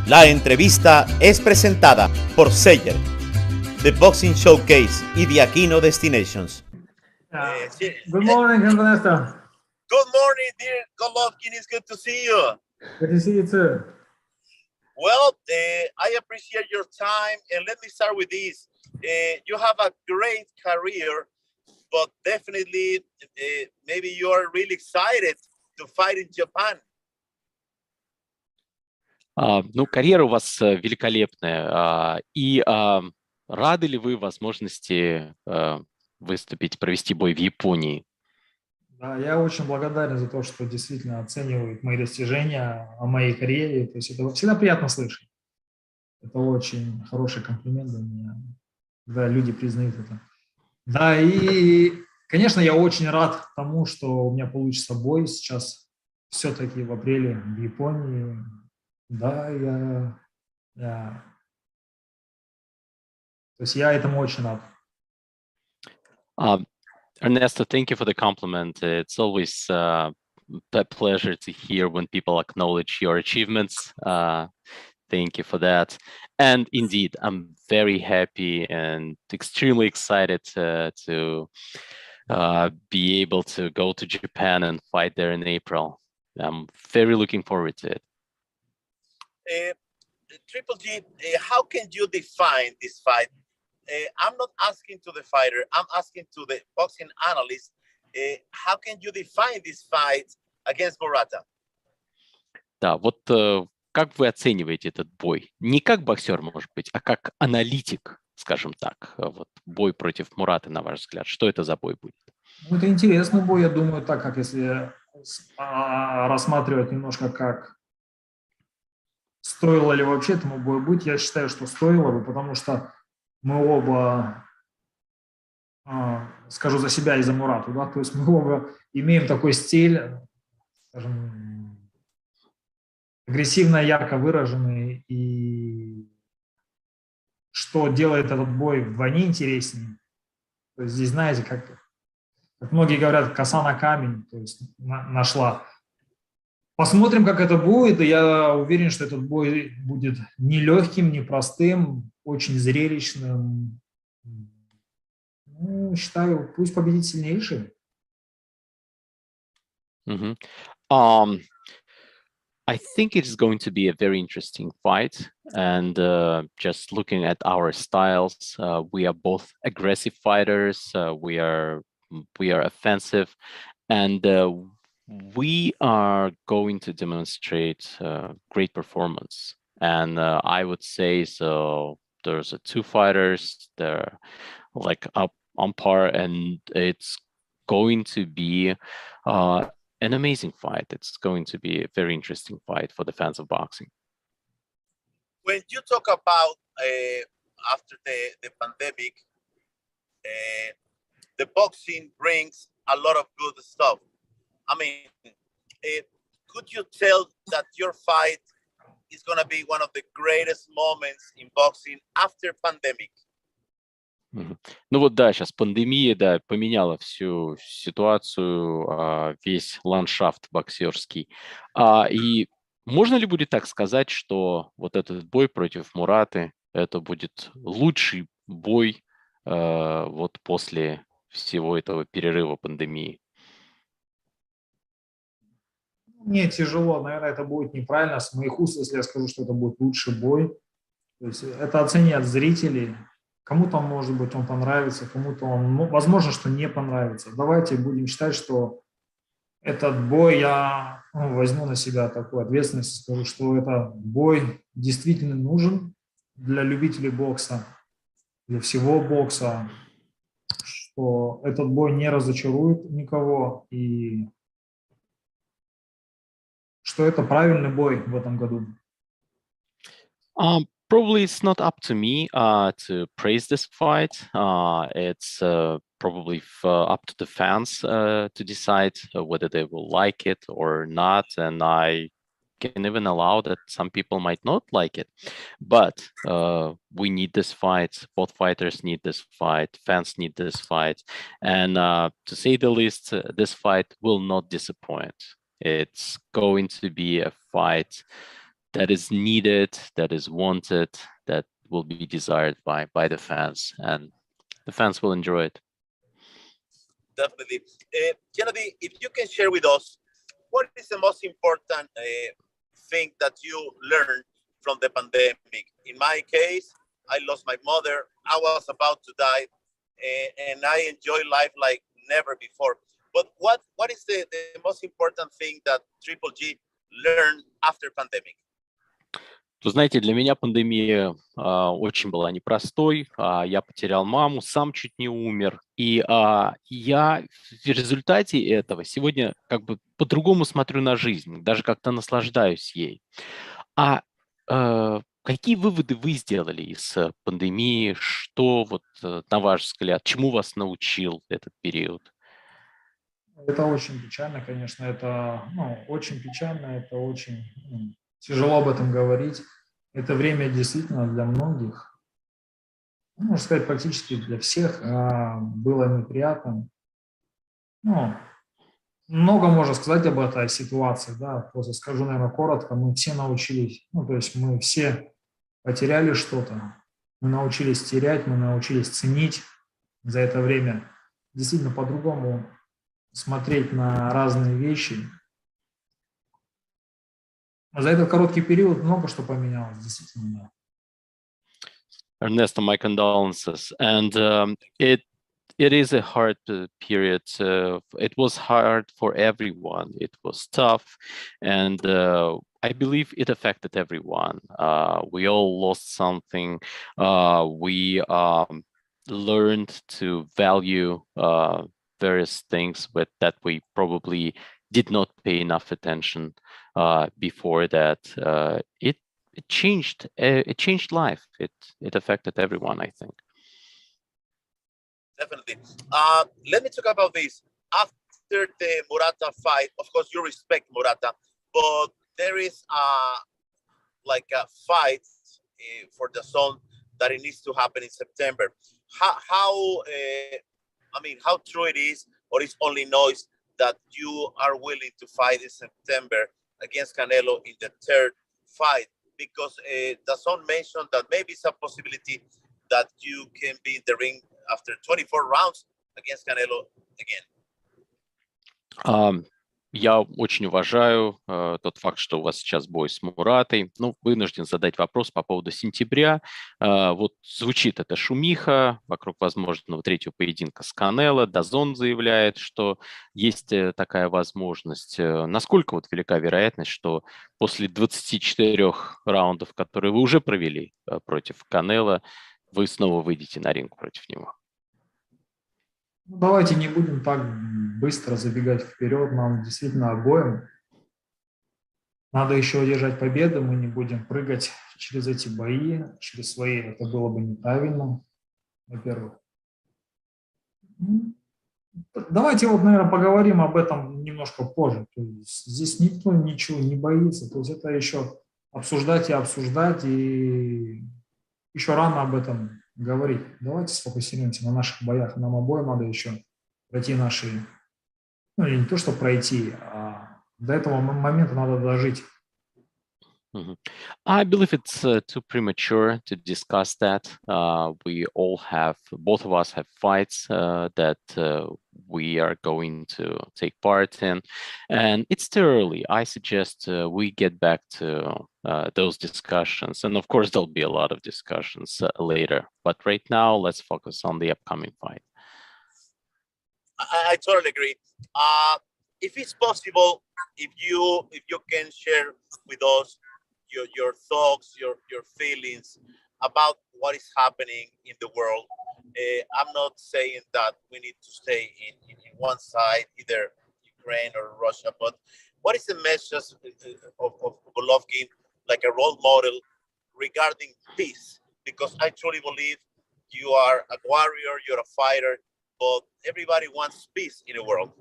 La entrevista es presentada por SEYER, The Boxing Showcase y The Aquino Destinations. Good morning, Ernesto. Good morning, dear Golovkin. It's good to see you. Good to see you too. Well, I appreciate your time, and let me start with this. You have a great career, but definitely maybe you are really excited to fight in Japan. Ну, карьера у вас великолепная. И рады ли вы возможности выступить, провести бой в Японии? Да, я очень благодарен за то, что действительно оценивают мои достижения о моей карьере. То есть это всегда приятно слышать. Это очень хороший комплимент для меня, когда люди признают это. Да, и, конечно, я очень рад тому, что у меня получится бой сейчас все-таки в апреле в Японии. Да, то есть я этому очень рад. Ernesto, thank you for the compliment. It's always a pleasure to hear when people acknowledge your achievements. Thank you for that. And indeed, I'm very happy and extremely excited to be able to go to Japan and fight there in April. I'm very looking forward to it. Triple G, how can you define this fight? I'm not asking to the fighter, I'm asking to the boxing analyst. How can you define this fight against Murata? Да, вот как вы оцениваете этот бой? Не как боксер, может быть, а как аналитик, скажем так. Вот бой против Мураты, на ваш взгляд. Что это за бой будет? Ну, это интересный бой, я думаю, так как если рассматривать немножко как стоило ли вообще этому бою быть, я считаю, что стоило бы, потому что мы оба, скажу за себя и за Мурату, да, то есть мы оба имеем такой стиль, скажем, агрессивно, ярко выраженный, и что делает этот бой вдвойне интереснее. То есть здесь, знаете, как многие говорят, коса на камень, то есть нашла. Посмотрим, как это будет, и я уверен, что этот бой будет не легким, не простым, очень зрелищным. Ну, считаю, пусть победит сильнейший. Mm-hmm. I think it's going to be a very interesting fight. And just looking at our styles, we are both aggressive fighters. We are offensive, and we are going to demonstrate great performance. And I would say so. There's two fighters. They're like up on par, and it's going to be an amazing fight. It's going to be a very interesting fight for the fans of boxing. When you talk about after the pandemic, the boxing brings a lot of good stuff. I mean, could you tell that your fight is going to be one of the greatest moments in boxing after pandemic? Ну вот да, сейчас пандемия, да, поменяла всю ситуацию, весь ландшафт боксерский. И можно ли будет так сказать, что вот этот бой против Мураты, это будет лучший бой вот после всего этого перерыва пандемии? Мне тяжело, наверное, это будет неправильно с моих уст, если я скажу, что это будет лучший бой. То есть это оценят зрители. Кому-то, может быть, он понравится, кому-то он, возможно, что не понравится. Давайте будем считать, что этот бой я возьму на себя такую ответственность, скажу, что этот бой действительно нужен для любителей бокса, для всего бокса, что этот бой не разочарует никого и что это правильный бой в этом году. Probably it's not up to me to praise this fight. It's probably up to the fans to decide whether they will like it or not. And I can even allow that some people might not like it. But we need this fight. Both fighters need this fight. Fans need this fight. And to say the least, this fight will not disappoint. It's going to be a fight that is needed, that is wanted, that will be desired by the fans, and the fans will enjoy it. Definitely. Kennedy, if you can share with us, what is the most important thing that you learned from the pandemic? In my case, I lost my mother. I was about to die, and I enjoy life like never before. But what is the most important thing that Triple G learned after pandemic? Вы знаете, для меня пандемия очень была непростой. Я потерял маму, сам чуть не умер. И я в результате этого сегодня как бы по-другому смотрю на жизнь, даже как-то наслаждаюсь ей. Какие выводы вы сделали из пандемии? Что, вот, на ваш взгляд, чему вас научил этот период? Это очень печально, конечно, это очень печально, это очень тяжело об этом говорить. Это время действительно для многих, можно сказать, практически для всех было неприятным. Много можно сказать об этой ситуации, да, просто скажу, наверное, коротко. Мы все научились, то есть мы все потеряли что-то, мы научились терять, мы научились ценить за это время, действительно по-другому смотреть на разные вещи. За этот короткий период много что поменялось, действительно. Ernesto, my condolences. And it is a hard period. It was hard for everyone. It was tough. And I believe it affected everyone. We all lost something. We learned to value various things that we probably did not pay enough attention before that. It changed life. It affected everyone, I think. Definitely. Let me talk about this. After the Murata fight, of course, you respect Murata, but there is like a fight for the zone that it needs to happen in September. How true it is, or it's only noise, that you are willing to fight in September against Canelo in the third fight? Because the zone mentioned that maybe it's a possibility that you can be in the ring after 24 rounds against Canelo again. Я очень уважаю тот факт, что у вас сейчас бой с Муратой. Вынужден задать вопрос по поводу сентября. Вот звучит эта шумиха вокруг возможного третьего поединка с Канело. DAZN заявляет, что есть такая возможность. Насколько вот велика вероятность, что после 24 раундов, которые вы уже провели против Канело, вы снова выйдете на ринг против него? Давайте не будем так быстро забегать вперед. Нам действительно обоим надо еще одержать победу. Мы не будем прыгать через эти бои, через свои. Это было бы неправильно, во-первых. Давайте наверное, поговорим об этом немножко позже. То есть здесь никто ничего не боится. То есть это еще обсуждать, и еще рано об этом говорить. Давайте сфокусируемся на наших боях. Нам обоим надо еще пройти наши... не то, что пройти, а до этого момента надо дожить. I believe it's too premature to discuss that. Both of us have fights that we are going to take part in, and it's too early. I suggest we get back to those discussions, and of course there'll be a lot of discussions later. But right now, let's focus on the upcoming fight. I totally agree. If it's possible, if you can share with us your thoughts, your feelings about what is happening in the world. I'm not saying that we need to stay in one side, either Ukraine or Russia, but what is the message of Golovkin, like a role model regarding peace? Because I truly believe you are a warrior, you're a fighter, but everybody wants peace in the world.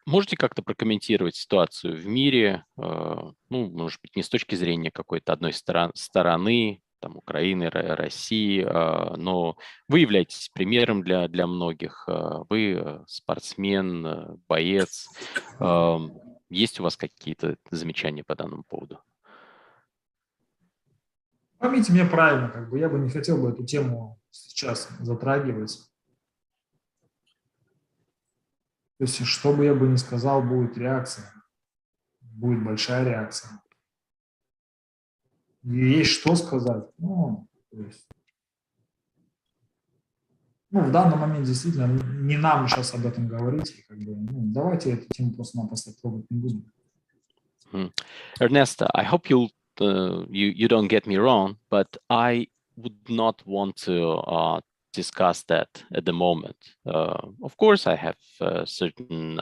Можете как-то прокомментировать ситуацию в мире, может быть, не с точки зрения какой-то одной стороны, там, Украины, России, но вы являетесь примером для многих. Вы спортсмен, боец. Есть у вас какие-то замечания по данному поводу? Поймите меня правильно, как бы я бы не хотел бы эту тему сейчас затрагивать. То есть, что бы я бы ни сказал, будет реакция, будет большая реакция. И есть что сказать. Ну, то есть, в данный момент действительно не нам сейчас об этом говорить. И как бы, давайте эту тему просто-напросто трогать не будем. Ernesto, I hope you don't get me wrong, but I would not want to discuss that at the moment. Of course, I have certain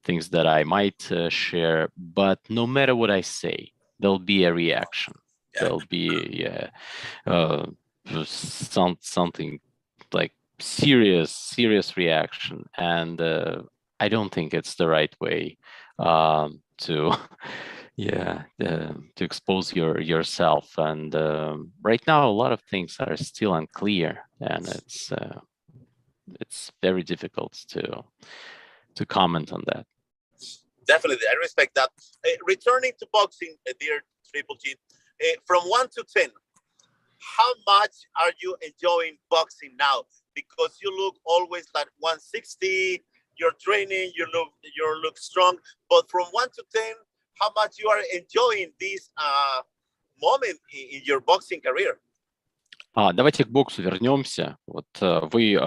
things that I might share, but no matter what I say, there'll be a reaction. There'll be something like serious reaction, and I don't think it's the right way to expose yourself. And right now, a lot of things are still unclear, and it's very difficult to comment on that. Definitely, I respect that. Returning to boxing, dear Triple G, from 1 to 10, how much are you enjoying boxing now? Because you look always like 160. You're training, you look strong, but from 1 to 10, how much you are enjoying this moment in your boxing career? Давайте к боксу вернемся. Вот вы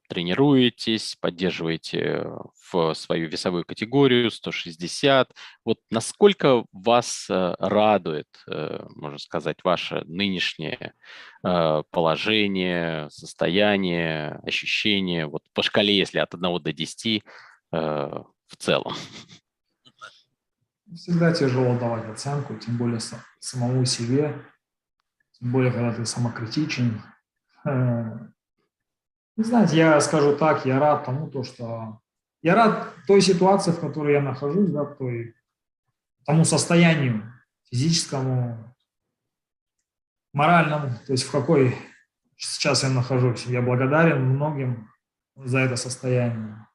тренируетесь, поддерживаете в свою весовую категорию 160. Вот насколько вас радует, можно сказать, ваше нынешнее положение, состояние, ощущение, вот по шкале, если от 1 до 10 в целом? Всегда тяжело давать оценку, тем более самому себе, тем более, когда ты самокритичен. Знаете, я скажу так, я рад я рад той ситуации, в которой я нахожусь, да, тому состоянию физическому, моральному, то есть в какой сейчас я нахожусь. Я благодарен многим за это состояние.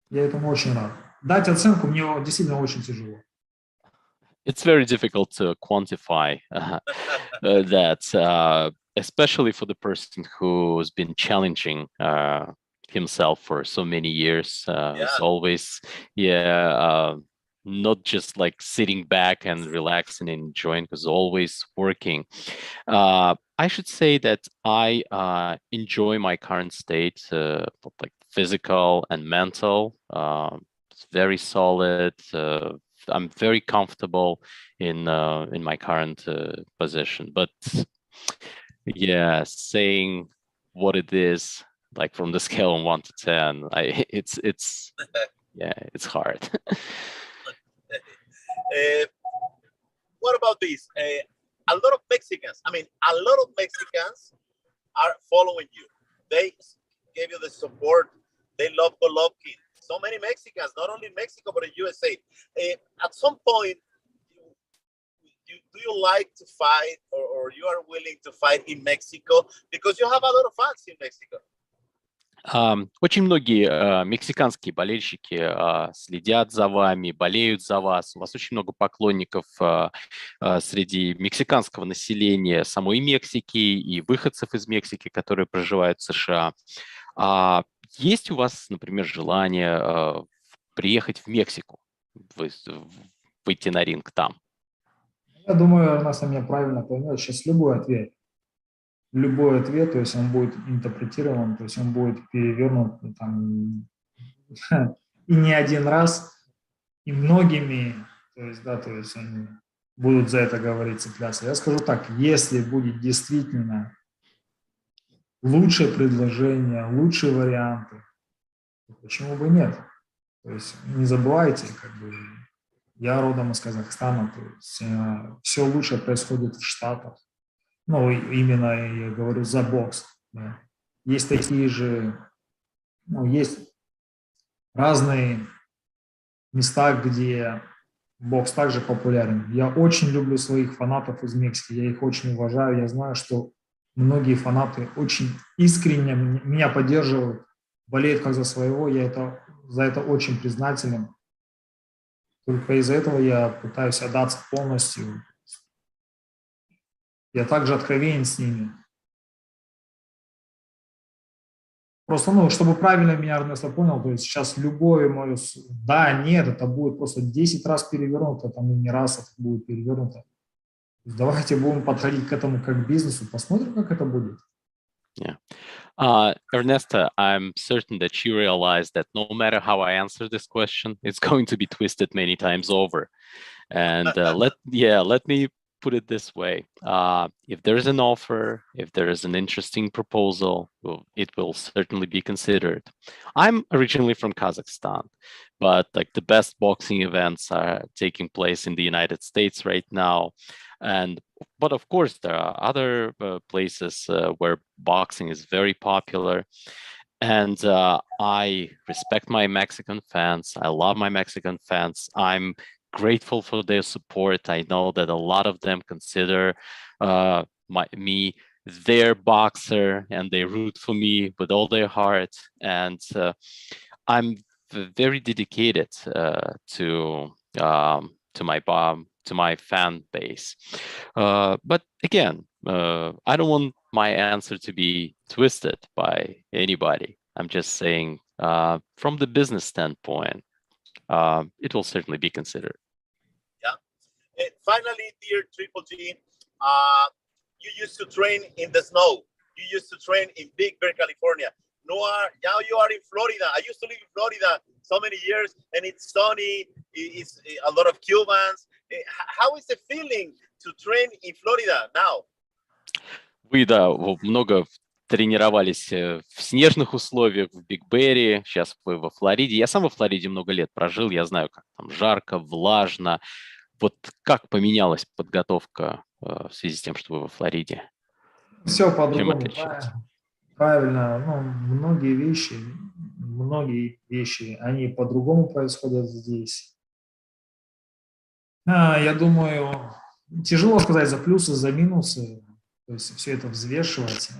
Я этому очень рад. Дать оценку мне действительно очень тяжело. It's very difficult to quantify that, especially for the person who's been challenging himself for so many years. It's always, not just like sitting back and relaxing and enjoying, because always working. I should say that I enjoy my current state, like physical and mental. It's very solid. I'm very comfortable in my current position. But saying what it is, like from the scale of 1 to 10, it's hard. What about this? A lot of Mexicans are following you. They gave you the support. They love Golovkin. So many Mexicans, not only in Mexico, but in USA. At some point, do you like to fight, or you are willing to fight in Mexico? Because you have a lot of fans in Mexico. Очень многие мексиканские болельщики следят за вами, болеют за вас. У вас очень много поклонников среди мексиканского населения самой Мексики и выходцев из Мексики, которые проживают в США. Есть у вас, например, желание приехать в Мексику, выйти на ринг там? Я думаю, Эрнесто меня правильно поймет. Сейчас любой ответ, то есть он будет интерпретирован, то есть он будет перевернут там, и не один раз, и многими, то есть они будут за это говорить, цепляться. Я скажу так, если будет действительно лучшее предложение, лучшие варианты, почему бы нет? То есть не забывайте, я родом из Казахстана, то есть все лучшее происходит в Штатах. Именно я говорю за бокс. Да. Есть такие же, есть разные места, где бокс также популярен. Я очень люблю своих фанатов из Мексики, я их очень уважаю. Я знаю, что многие фанаты очень искренне меня поддерживают, болеют как за своего. Я это за это очень признателен. Только из-за этого я пытаюсь отдаться полностью. Я также откровенен с ними. Просто, чтобы правильно меня Эрнесто понял, то есть сейчас любое мое да, нет, это будет просто 10 раз перевернуто, там и не раз это будет перевернуто. Давайте будем подходить к этому как к бизнесу, посмотрим, как это будет. Yeah. Ernesto, I'm certain that you realize that no matter how I answer this question, it's going to be twisted many times over. And let me put it this way. If there's an offer, if there is an interesting proposal, it will certainly be considered. I'm originally from Kazakhstan, but like the best boxing events are taking place in the United States right now. But of course, there are other places where boxing is very popular. And I respect my Mexican fans. I love my Mexican fans. I'm grateful for their support. I know that a lot of them consider me their boxer, and they root for me with all their heart. And I'm very dedicated to my fan base. But again, I don't want my answer to be twisted by anybody. I'm just saying, from the business standpoint, it will certainly be considered. Yeah. Finally, dear Triple G, you used to train in the snow. You used to train in Big Bear, California. Now you are in Florida. I used to live in Florida so many years, and it's sunny. It's a lot of Cubans. How is the feeling to train in Florida now? Вы, много тренировались в снежных условиях в Биг Берри, сейчас вы во Флориде. Я сам во Флориде много лет прожил, я знаю, как там жарко, влажно. Вот как поменялась подготовка в связи с тем, что вы во Флориде? Все по-другому. Чем отличается? Правильно. Многие вещи, они по-другому происходят здесь. Я думаю, тяжело сказать за плюсы, за минусы, то есть все это взвешивать.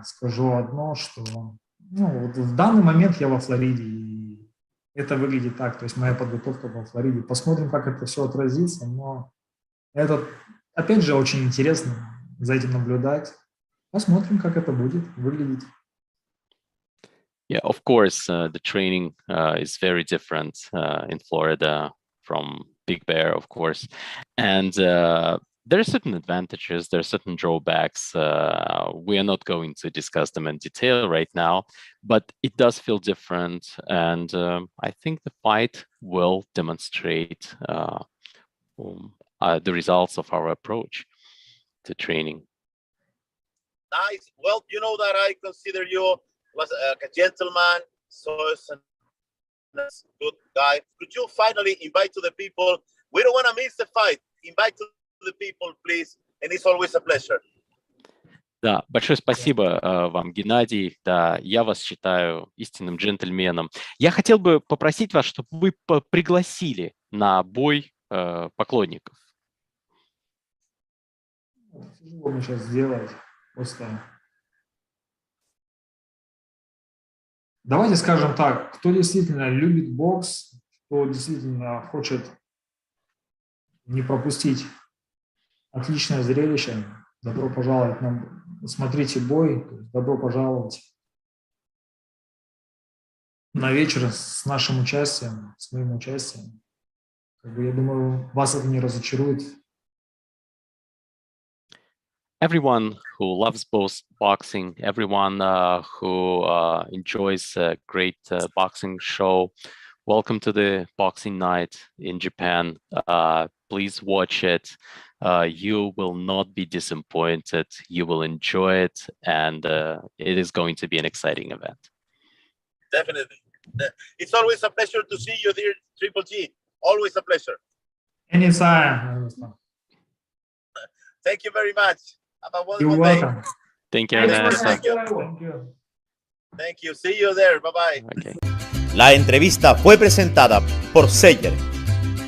Скажу одно, что вот в данный момент я во Флориде, и это выглядит так, то есть моя подготовка во Флориде. Посмотрим, как это все отразится, но это, опять же, очень интересно за этим наблюдать. Посмотрим, как это будет выглядеть. Yeah, of course, the training is very different in Florida from Big Bear, of course. And there are certain advantages, there are certain drawbacks. We are not going to discuss them in detail right now, but it does feel different. And I think the fight will demonstrate the results of our approach to training. Nice. Well, you know that I consider you as a gentleman, so it's a good guy. Could you finally invite to the people? We don't want to miss the fight. Invite to the people, please. And it's always a pleasure. Да, большое спасибо вам, Геннадий. Да, я вас считаю истинным джентльменом. Я хотел бы попросить вас, чтобы вы пригласили на бой поклонников. Тяжело мне сейчас сделать. Просто давайте скажем так, кто действительно любит бокс, кто действительно хочет не пропустить отличное зрелище, добро пожаловать нам, смотрите бой, добро пожаловать на вечер с нашим участием, с моим участием. Я думаю, вас это не разочарует. Everyone who loves boxing, everyone who enjoys a great boxing show, welcome to the boxing night in Japan. Please watch it. You will not be disappointed. You will enjoy it, and it is going to be an exciting event. Definitely. It's always a pleasure to see you, dear Triple G. Always a pleasure. Anytime. Thank you very much. Have a You're wonderful day. welcome. Thank you, Ernesto. Thank you. Thank you. See you there. Bye-bye. Okay. La entrevista fue presentada por SEYER,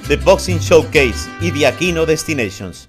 The Boxing Showcase y Diaquino Destinations.